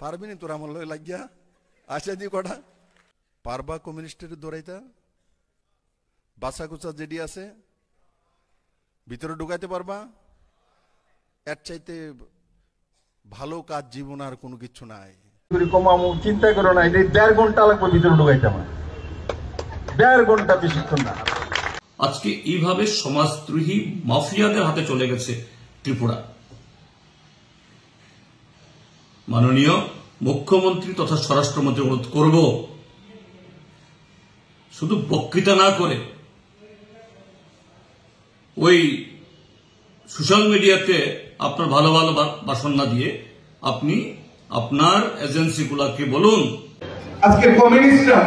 পারবি নি তোর আমার লগে লাগিয়া আসা দি কটা পারবা কমিউনিস্টের দৌড়াইতা বাসা কুচা যেডি আছে ভিতরে ঢুকাইতে পারবা এর চাইতে ভালো কাজ জীবন আর কোনো কিছু নাই কমামু চিন্তা করো না এটা 1.5 ঘন্টা লাগবে ভিতরে ঢুকাইতে আমার 1.5 ঘন্টা বেশিক্ষণ না আজকে এইভাবে সমাজদ্রোহী মাফিয়াদের হাতে চলে গেছে ত্রিপুরা। মাননীয় মুখ্যমন্ত্রী তথা স্বরাষ্ট্রমন্ত্রী অনুরোধ করব শুধু বক্তৃতা না করে ওই সোশ্যাল মিডিয়াতে আপনার ভালো ভালো ভাষণ না দিয়ে আপনি আপনার এজেন্সিগুলোকে বলুন আজকে কমিউনিস্টরা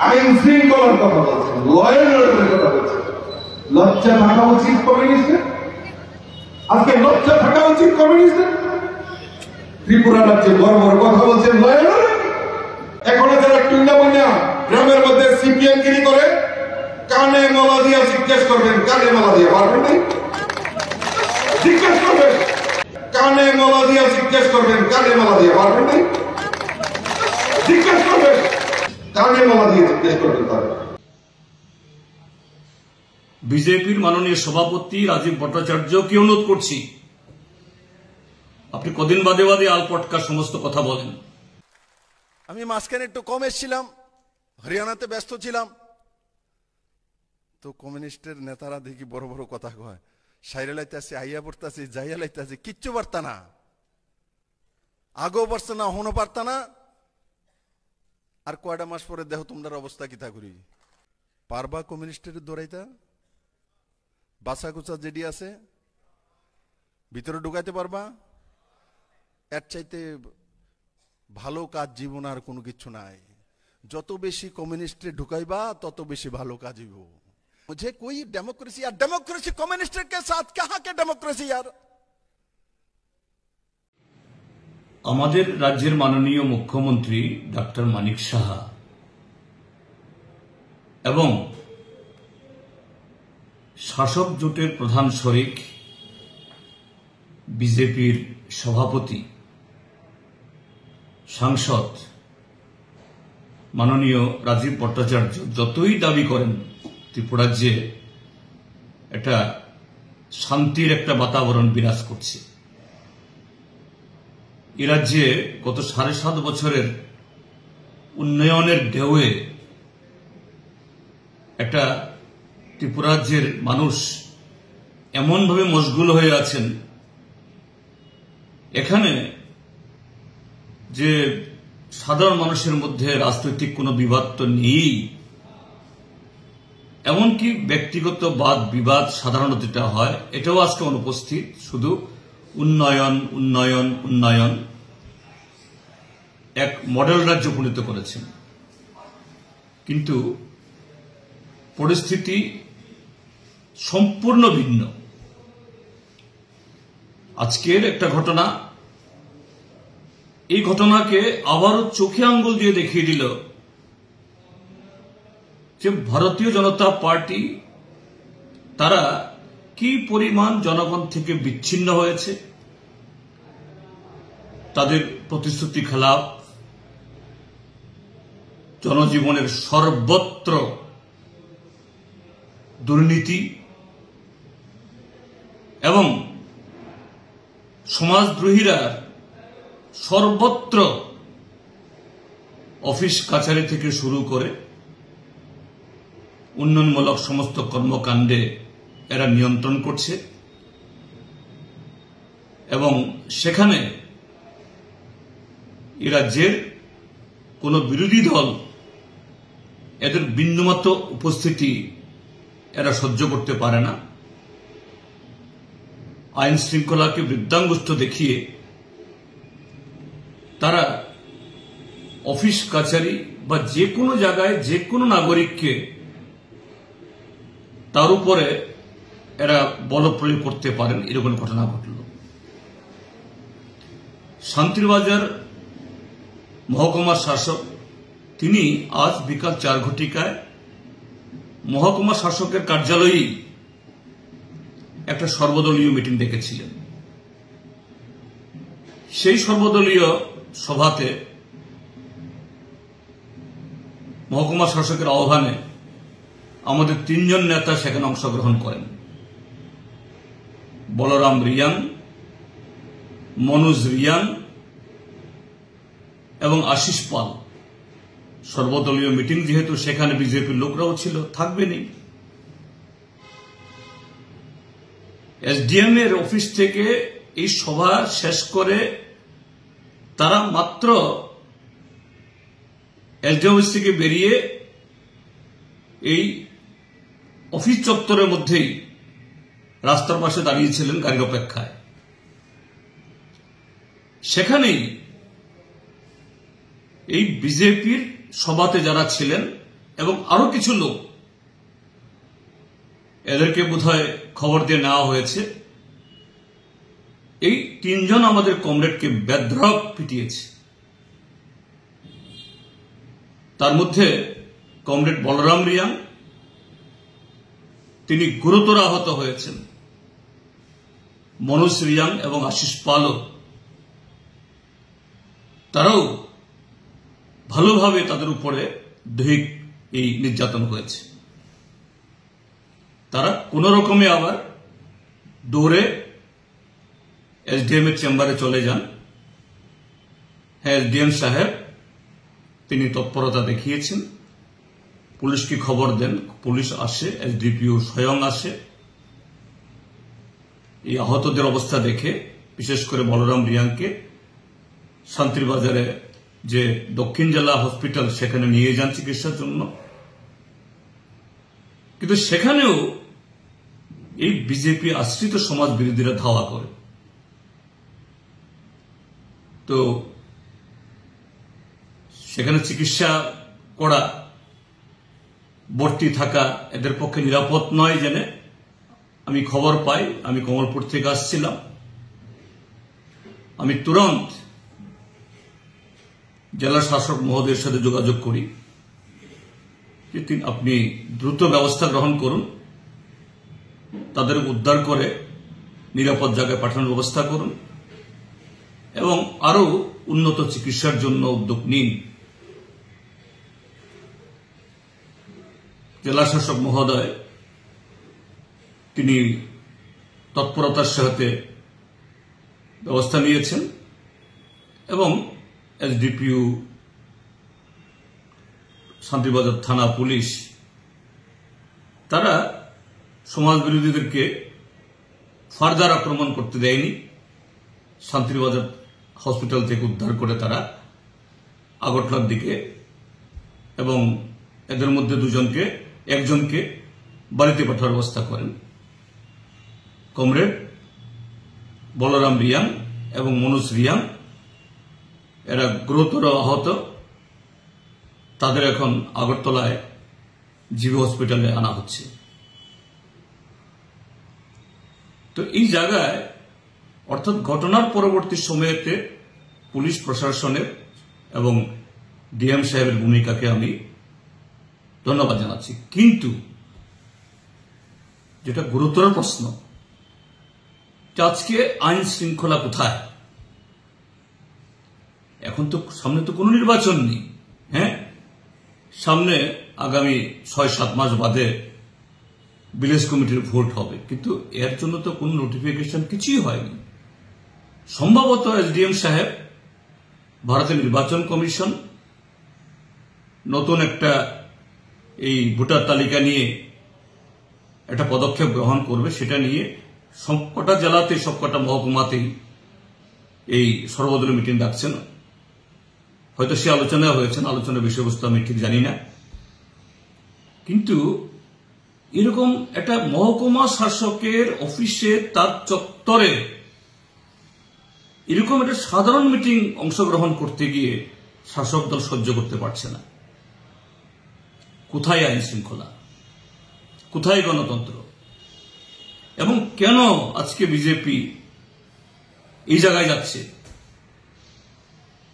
আইন শৃঙ্খলার কথা বলছেন, ল এন্ড অর্ডারের কথা বলছেন। লজ্জা থাকা উচিত কমিউনিস্টের, আজকে লজ্জা থাকা উচিত কমিউনিস্টের। ত্রিপুরা রাজ্যে বড় বড় কথা বলছেন ল এন্ড অর্ডার। এখনো যারা টুন্ডা বন্যা গ্রামের মধ্যে সিপিএম গিরি করে কানে মালা দিয়া জিজ্ঞেস করবেন, কানে মালা দিয়া পারবেন নাই জিজ্ঞেস করবেন, কানে মালা দিয়া জিজ্ঞেস করবেন, কানে মালা দিয়া পারবেন নাই জিজ্ঞেস করবেন, কানে মালা দিয়ে জিজ্ঞেস করবেন। তারা বিজেপির মাননীয় সভাপতি রাজীব ভট্টাচার্যকে অনুরোধ করছি আপনি কদিন বাদে বাদে আলপটকার সমস্ত কথা বলেন। আমি মাঝখানে একটু কম এসেছিলাম, হরিয়ানাতে ব্যস্ত ছিলাম, তো কমিউনিস্টের নেতারা দেখি বড় বড় কথা কয়, সাইরে লাইতেছে, আইয়া পড়তেছে, যাইয়া লাইতেছে, কিচ্ছু পারতা না, আগেও পারছে না, হনো পারতা না। আর কয়টা মাস পরে দেখো তোমার অবস্থা কিতা করি। পারবা কমিউনিস্টের দৌড়াইতা বাসা কুচা যেডি আছে ভিতরে ঢুকাইতে পারবা এর চাইতে ভালো কাজ জীবন আর কোনো কিছু নাই। যত বেশি কমিউনিস্টে ঢুকাইবা তত বেশি ভালো কাজ হইব। मुझे कोई डेमोक्रेसी यार, डेमोक्रेसी कम्युनिस्ट के साथ कहां के डेमोक्रेसी यार। আমাদের রাজ্যের মাননীয় মুখ্যমন্ত্রী ডক্টর মানিক সাহা এবং শাসক জোটের প্রধান শরিক বিজেপির সভাপতি সাংসদ মাননীয় রাজীব ভট্টাচার্য যতই দাবি করেন ত্রিপুরাজ্যে একটা শান্তির একটা বাতাবরণ বিরাজ করছে, এ রাজ্যে গত 7.5 বছরের উন্নয়নের ঢেউয়ে একটা ত্রিপুরাজ্যের মানুষ এমনভাবে মশগুল হয়ে আছেন, এখানে যে সাধারণ মানুষের মধ্যে রাজনৈতিক কোনো বিবাদ তো নেই, এমনকি ব্যক্তিগত বাদ বিবাদ সাধারণত যেটা হয় এটাও আজকে অনুপস্থিত। শুধু উন্নয়ন উন্নয়ন উন্নয়ন, এক মডেল রাজ্য উপনীত করেছেন। কিন্তু পরিস্থিতি সম্পূর্ণ ভিন্ন। আজকের একটা ঘটনা, এই ঘটনাকে আবারও চোখে আঙ্গুল দিয়ে দেখিয়ে দিল যে ভারতীয় জনতা পার্টি তারা কি পরিমাণ জনগণ থেকে বিচ্ছিন্ন হয়েছে, তাদের প্রতিশ্রুতি খেলাপ, জনজীবনের সর্বত্র দুর্নীতি এবং সমাজদ্রোহীরা সর্বত্র অফিস কাছারি থেকে শুরু করে উন্নয়নমূলক সমস্ত কর্মকাণ্ডে এরা নিয়ন্ত্রণ করছে এবং সেখানে এ রাজ্যের কোন বিরোধী দল এদের বিন্দুমাত্র উপস্থিতি এরা সহ্য করতে পারে না। আইন শৃঙ্খলাকে বৃদ্ধাঙ্গুষ্ঠ দেখিয়ে তারা অফিস কাছারি বা যে কোনো জায়গায় যে কোনো নাগরিককে তার উপরে এরা বল প্রয়োগ করতে পারেন, এরকম ঘটনা ঘটল। শান্তিরবাজার মহকুমার শাসক তিনি আজ বিকাল 4 ঘটিকায় মহকুমা শাসকের কার্যালয়েই একটা সর্বদলীয় মিটিং ডেকেছিলেন। সেই সর্বদলীয় সভাতে মহকুমা শাসকের আহ্বানে আমাদের 3 জন নেতা সেখানে অংশগ্রহণ করেন। বলরাম রিয়াং, মনোজ রিয়াং এবং আশিস পাল। সর্বদলীয় মিটিং, যেহেতু সেখানে বিজেপির লোকরাও ছিল, থাকবেনি। এসডিএম এর অফিস থেকে এই সভা শেষ করে তারা মাত্র এসডিএম অফিস থেকে বেরিয়ে এই অফিস চত্বরের মধ্যেই রাস্তার পাশে দাঁড়িয়েছিলেন গাড়ির অপেক্ষায়। সেখানেই এই বিজেপির সভাতে যারা ছিলেন এবং আরো কিছু লোক, এদেরকে বোধহয় খবর দিয়ে নেওয়া হয়েছে, এই 3 জন আমাদের কমরেডকে বেধড়ক পিটিয়েছে। তার মধ্যে কমরেড বলরাম রিয়াং, তিনি গুরুতর আহত হয়েছেন। মনোজ রিয়াং এবং আশিস পালও, তারাও ভালোভাবে তাদের উপরে দৈহিক এই নির্যাতন হয়েছে। তারা কোন রকমে আবার দৌড়ে এসডিএম এর চেম্বারে চলে যান। হ্যাঁ, এসডিএম সাহেব তিনি তৎপরতা দেখিয়েছেন, পুলিশকে খবর দেন, পুলিশ আসে, এসডিপিও স্বয়ং আসে। এই আহতদের অবস্থা দেখে বিশেষ করে বলরাম রিয়াংকে শান্তিরবাজারে যে দক্ষিণ জেলা হসপিটাল সেখানে নিয়ে যান চিকিৎসার জন্য। কিন্তু সেখানেও এই বিজেপি আশ্রিত সমাজ বিরোধীরা ধাওয়া করে। তো সেখানে চিকিৎসা করা, ভর্তি থাকা এদের পক্ষে নিরাপদ নয় জেনে আমি খবর পাই। আমি কমলপুর থেকে আসছিলাম, আমি তুরন্ত জেলা শাসক মহোদয়ের সাথে যোগাযোগ করি যে আপনি দ্রুত ব্যবস্থা গ্রহণ করুন, তাদের উদ্ধার করে নিরাপদ জায়গায় পাঠানোর ব্যবস্থা করুন এবং আরো উন্নত চিকিৎসার জন্য উদ্যোগ নিন। জেলা শাসক মহোদয় তিনি তৎপরতার সাথে ব্যবস্থা নিয়েছেন এবং এসডিপিও, শান্তিবাজার থানা পুলিশ, তারা সমাজ বিরোধীদেরকে ফার্দার আক্রমণ করতে দেয়নি। শান্তিবাজার হসপিটাল থেকে উদ্ধার করে তারা আগরতলার দিকে এবং এদের মধ্যে একজনকে বাড়িতে পাঠানোর ব্যবস্থা করেন। কমরেড বলরাম রিয়াং এবং মনোজ রিয়াং এরা গুরুতর আহত, তাদের এখন আগরতলায় জিবি হসপিটালে আনা হচ্ছে। তো এই জায়গায় অর্থাৎ ঘটনার পরবর্তী সময়েতে পুলিশ প্রশাসনের এবং ডিএম সাহেবের ভূমিকাকে আমি ধন্যবাদ জানাচ্ছি। কিন্তু যেটা গুরুতর প্রশ্ন, আজকে আইন শৃঙ্খলা কোথায়? এখন তো সামনে তো কোনো নির্বাচন নেই। হ্যাঁ, সামনে আগামী 6-7 মাস বাদে ভিলেজ কমিটির ভোট হবে, কিন্তু এর জন্য তো কোনো নোটিফিকেশন কিছুই হয়নি। সম্ভবত এসডিএম সাহেব, ভারতের নির্বাচন কমিশন নতুন একটা এই ভোটার তালিকা নিয়ে একটা পদক্ষেপ গ্রহণ করবে, সেটা নিয়ে সবকটা জেলাতে, সবকটা মহকুমাতেই এই সর্বদলীয় মিটিং ডাকছেন। হয়তো সে আলোচনা হয়েছেন, আলোচনার বিষয়বস্তু আমি ঠিক জানি না। কিন্তু এরকম একটা মহকুমা শাসকের অফিসে, তার চত্বরে এরকম একটা সাধারণ মিটিং অংশগ্রহণ করতে গিয়ে শাসক দল সহ্য করতে পারছে না। কোথায় আইন শৃঙ্খলা, কোথায় গণতন্ত্র? এবং কেন আজকে বিজেপি এই জায়গায় যাচ্ছে?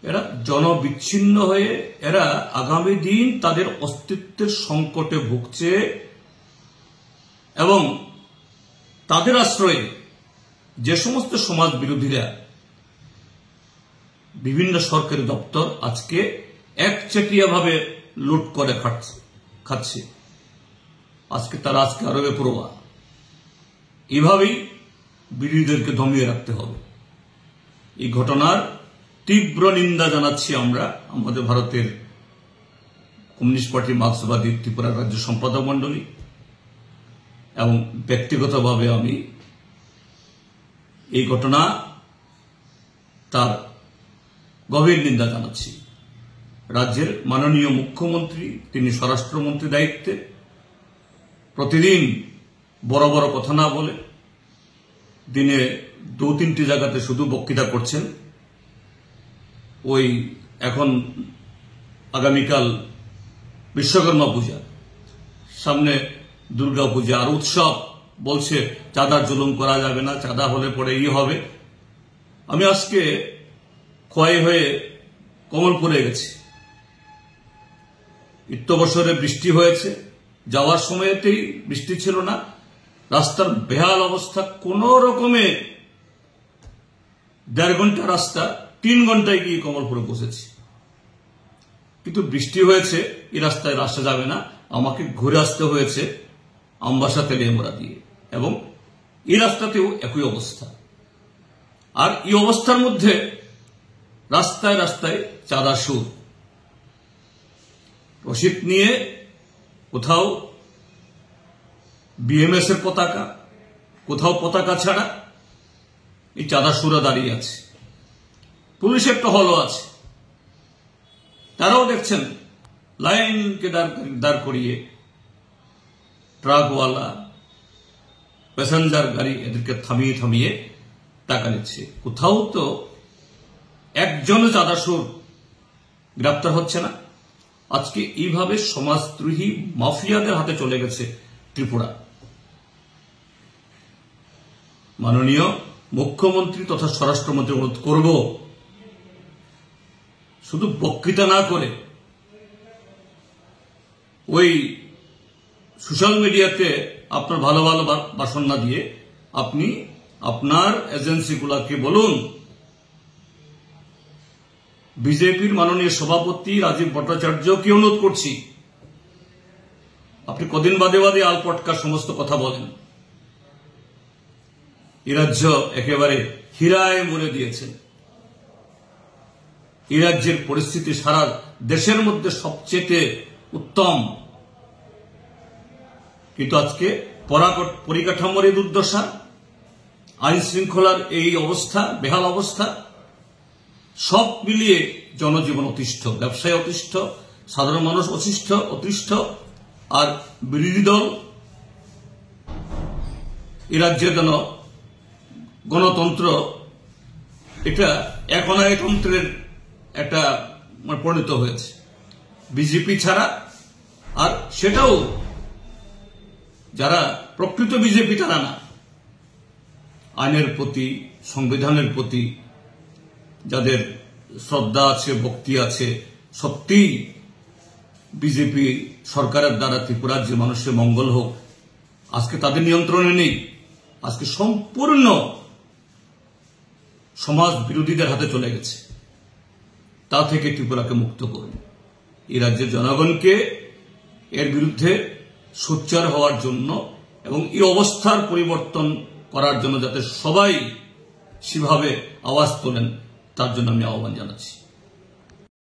এরা জনবিচ্ছিন্ন হয়ে এরা আগামী দিন তাদের অস্তিত্বের সংকটে ভুগছে এবং তাদের আশ্রয়ে যে সমস্ত সমাজ বিরোধীরা বিভিন্ন সরকারি দপ্তর আজকে একচেটিয়াভাবে লুট করে খাচ্ছে। আজকে আরো বেপরোয়া। এভাবেই বিরোধীদেরকে দমিয়ে রাখতে হবে। এই ঘটনার তীব্র নিন্দা জানাচ্ছি আমরা আমাদের ভারতের কমিউনিস্ট পার্টি মার্ক্সবাদী ত্রিপুরা রাজ্য সম্পাদক মণ্ডলী, এবং ব্যক্তিগতভাবে আমি এই ঘটনা তার গভীর নিন্দা জানাচ্ছি। রাজ্যের মাননীয় মুখ্যমন্ত্রী, তিনি স্বরাষ্ট্রমন্ত্রী দায়িত্বে, প্রতিদিন বড় বড় কথা না বলে দিনে 2-3টি জায়গাতে শুধু বক্তৃতা করছেন। ওই এখন আগামীকাল বিশ্বকর্মা পূজা, সামনে দুর্গা পূজা আর উৎসব, বলছে চাঁদার জুলুম করা যাবে না, চাঁদা হলে পরে হবে। আমি আজকে খোয়াই হয়ে কমলপুরে গেছি। বছরে বৃষ্টি হয়েছে, যাওয়ার সময়তেই বৃষ্টি ছিল না, রাস্তার বেহাল অবস্থা। কোন রকমে 1.5 ঘন্টা রাস্তা 3 ঘন্টায় গিয়ে কমলপুরে পৌঁছেছি। কিন্তু বৃষ্টি হয়েছে, এই রাস্তায় আসা যাবে না, আমাকে ঘুরে আসতে হয়েছে আমবাসা তেলিয়ামুড়া দিয়ে, এবং এই রাস্তাতেও একই অবস্থা। আর এই অবস্থার মধ্যে রাস্তায় রাস্তায় চাঁদা সুর, রসিদ নিয়ে কোথাও বিএমএস এর পতাকা, কোথাও পতাকা ছাড়া এই চাঁদা সুরা দাঁড়িয়ে আছে। পুলিশের টহলও আছে, তারাও দেখছেন লাইনকে দাঁড় করিয়ে ট্রাকওয়ালা, প্যাসেঞ্জার গাড়ি এদেরকে থামিয়ে থামিয়ে টাকা নিচ্ছে। কোথাও তো একজন চাঁদাসুর গ্রেপ্তার হচ্ছে না। আজকে এইভাবে সমাজদ্রোহী মাফিয়াদের হাতে চলে গেছে ত্রিপুরা। মাননীয় মুখ্যমন্ত্রী তথা স্বরাষ্ট্রমন্ত্রী অনুরোধ করব, শুধু বক্তৃতা না করে ওই সোশ্যাল মিডিয়াতে আপনার ভালো ভালো ভাষণ না দিয়ে আপনি আপনার এজেন্সিগুলোকে বলুন, বিজেপির মাননীয় সভাপতি রাজীব ভট্টাচার্যকে অনুরোধ করছি, আপনি কদিন বাদে বাদে আলপটকার সমস্ত কথা বলেন। এই রাজ্য একেবারে হীরায় মুড়ে দিয়েছেন। এই রাজ্যের পরিস্থিতি সারা দেশের মধ্যে সবচেয়ে উত্তম, কিন্তু আজকে পরিকাঠামোর এই দুর্দশা, আইন শৃঙ্খলার এই অবস্থা, বেহাল অবস্থা, সব মিলিয়ে জনজীবন অতিষ্ঠ, ব্যবসায় অতিষ্ঠ, সাধারণ মানুষ অতিষ্ঠ, আর বিরোধী দল এই রাজ্যে যেন গণতন্ত্র এটা একনায়কতন্ত্রের একটা পরিণত হয়েছে বিজেপি ছাড়া। আর সেটাও যারা প্রকৃত বিজেপি তারা না, আইনের প্রতি, সংবিধানের প্রতি যাদের শ্রদ্ধা আছে, ভক্তি আছে, সত্যি বিজেপি সরকারের দ্বারা ত্রিপুরার যে মানুষের মঙ্গল হোক, আজকে তাদের নিয়ন্ত্রণে নেই। আজকে সম্পূর্ণ সমাজ বিরোধীদের হাতে চলে গেছে। তা থেকে ত্রিপুরাকে মুক্ত করুন। এই রাজ্যের জনগণকে এর বিরুদ্ধে সোচ্চার হওয়ার জন্য এবং এই অবস্থার পরিবর্তন করার জন্য যাতে সবাই সেভাবে আওয়াজ তোলেন, তার জন্য আমি আহ্বান জানাচ্ছি।